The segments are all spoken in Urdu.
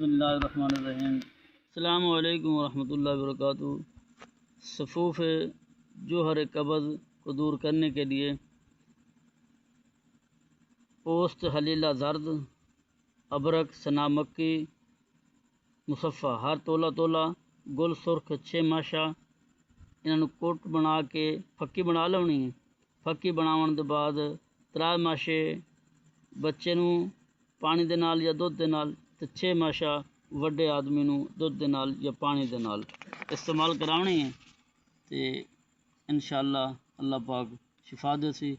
بسم اللہ الرحمن الرحیم۔ السلام علیکم ورحمۃ اللہ وبرکاتہ۔ صفوف جوہر قبض کو دور کرنے کے لیے پوست حلیلہ زرد، ابرک، سنا مکی، مصفہ ہر تولا گل سرخ 6 ماشا انہوں کوٹ بنا کے پکی بنا لونی ہے۔ پکی بناون دے بعد 3 ماشے بچے نوں پانی دے نال یا دودھ دے نال تے 6 ماشا وڈے آدمی نوں دودھ دے نال یا پانی دے نال استعمال کراونی ہے تے انشاءاللہ اللہ پاک شفا دے سی۔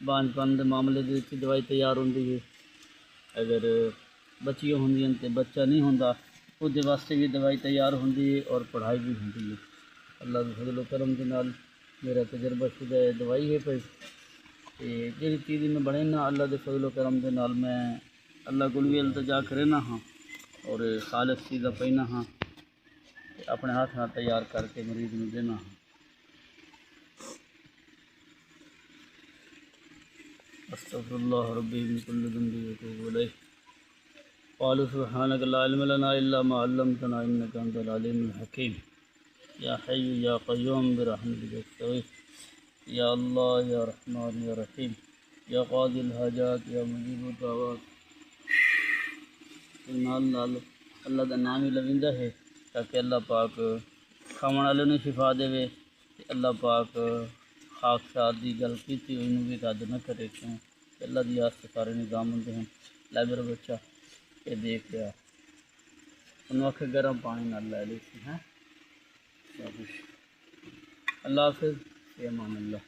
بانج پن دے معاملے دے وچ دوائی تیار ہوندی ہے، اگر بچیاں ہوندیاں تے بچہ نہیں ہوندا او دے واسطے بھی دوائی تیار ہوندی ہے اور پڑھائی بھی ہوندی ہے۔ اللہ دے فضل و کرم دے نال میرا تجربہ شدہ دوائی ہے پئی تے جہڑی چیز میں بنے نا اللہ دے فضل و کرم دے نال میں اللہ کول بھی التجا کرنا ہاں اور خالص چیزاں پینا ہاں اپنے ہاتھ نال تیار کر کے مریض نوں دینا ہاں۔ استغفر اللہ ربی من کل ذنب واتوب الیہ۔ قالوا سبحانک لا علم لنا الا ما علمتنا انک انت العلیم الحکیم۔ یا حی یا قیوم برحمتک استغیث۔ یا اللہ یا رحمان یا رحیم یا قاضی الحاجات یا مجیب الدعوات۔ نال اللہ دا نام ہی لویندا ہے تاکہ اللہ پاک کھاون والے نوں شفا دے، اللہ پاک خاکسار دی گل کیتی ہوئی نوں بھی رد نہ کرے کیوں کہ اللہ دی آس سارے نظام ہوندے ہیں۔ لے میرا بچہ یہ دیکھ لیا انہوں آکھے گرم پانی نال لے لی سی۔ اللہ حافظ، فی امان اللہ۔